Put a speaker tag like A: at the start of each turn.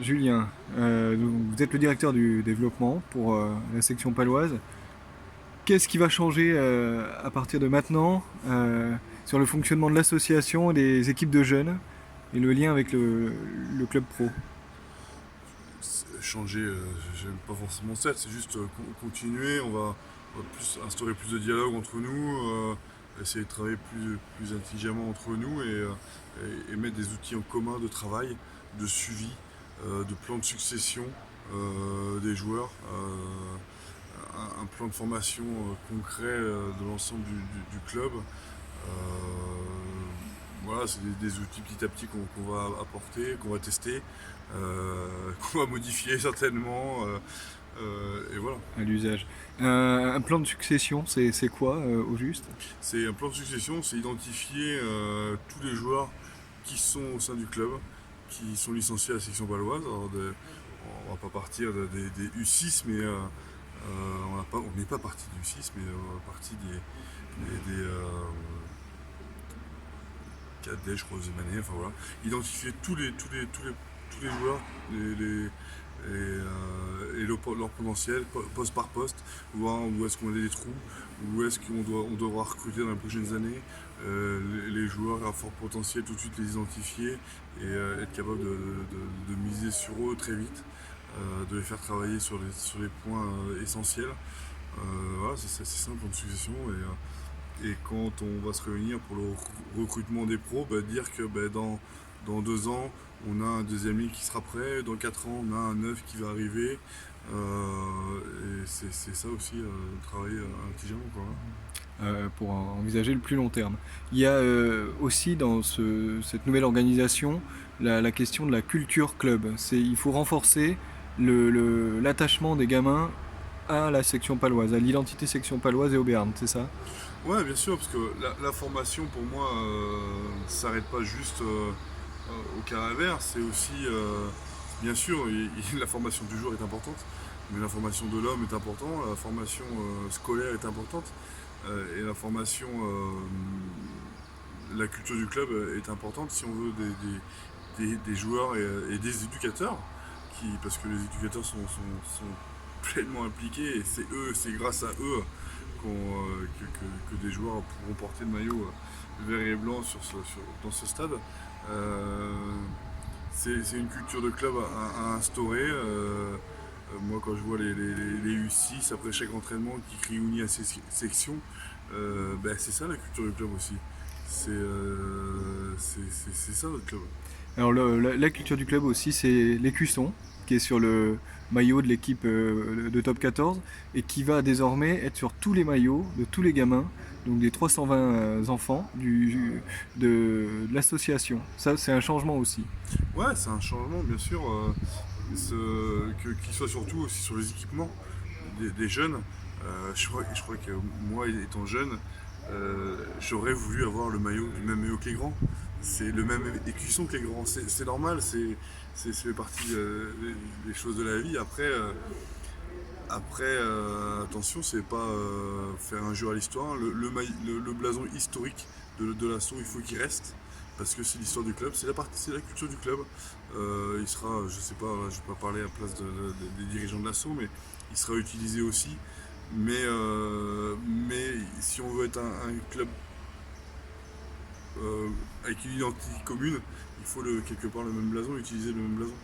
A: Julien, vous êtes le directeur du développement pour la section paloise. Qu'est-ce qui va changer à partir de maintenant sur le fonctionnement de l'association et des équipes de jeunes et le lien avec le club pro?
B: Changer, j'aime pas forcément ça, c'est juste continuer, on va instaurer plus de dialogue entre nous, essayer de travailler plus intelligemment entre nous et mettre des outils en commun de travail, de suivi, de plan de succession des joueurs, un plan de formation concret de l'ensemble du club. Euh, voilà, c'est des outils petit à petit qu'on va apporter, qu'on va tester, qu'on va modifier certainement. Et voilà.
A: À l'usage. Un plan de succession, c'est quoi au juste?
B: C'est un plan de succession, c'est identifier tous les joueurs qui sont au sein du club, qui sont licenciés à la section paloise. On va pas partir des U6, mais on n'est pas parti du U6, mais on est parti des cadets, je crois, des manières, enfin voilà. Identifier tous les joueurs, leur potentiel, poste par poste, voir où est-ce qu'on a des trous, où est-ce on devra recruter dans les prochaines années, les joueurs à fort potentiel, tout de suite les identifier et être capable de miser sur eux très vite, de les faire travailler sur les points essentiels. Voilà, c'est ça un plan de succession. Et quand on va se réunir pour le recrutement des pros, dire que dans 2 ans, on a un deuxième ligne qui sera prêt, dans 4 ans, on a un neuf qui va arriver. Et c'est ça aussi, travailler intelligemment, quoi, hein.
A: Pour envisager le plus long terme. Il y a aussi dans cette nouvelle organisation la question de la culture club. Il faut renforcer l'attachement des gamins à la section paloise, à l'identité section paloise et au Béarn, c'est ça?
B: Ouais, bien sûr, parce que la formation, pour moi, ne s'arrête pas juste au Caravert. C'est aussi, bien sûr, la formation du jour est importante, mais la formation de l'homme est importante, la formation scolaire est importante, et la formation, la culture du club est importante si on veut des joueurs et des éducateurs, parce que les éducateurs sont pleinement impliqués, et c'est grâce à eux que des joueurs pourront porter le maillot vert et blanc dans ce stade. Euh, c'est une culture de club à instaurer. Moi, quand je vois les U6 après chaque entraînement qui crient Uni à ses sections, c'est ça la culture du club aussi. C'est ça notre club.
A: Alors la culture du club aussi, c'est l'écusson, qui est sur le maillot de l'équipe de top 14 et qui va désormais être sur tous les maillots de tous les gamins, donc des 320 enfants de l'association. Ça, c'est un changement aussi.
B: Ouais, c'est un changement, bien sûr, qu'il soit surtout aussi sur les équipements des jeunes. Je crois que moi, étant jeune, j'aurais voulu avoir du même maillot que les grands. C'est le même écusson que les grands. C'est normal, ça fait partie des choses de la vie. Après, attention, c'est pas faire un jeu à l'histoire. Le blason historique de l'assaut, il faut qu'il reste. Parce que c'est l'histoire du club, c'est la culture du club. Il sera, je sais pas, je vais pas parler à la place des dirigeants de l'assaut, mais il sera utilisé aussi. Mais si on veut être un club avec une identité commune, il faut quelque part le même blason, utiliser le même blason.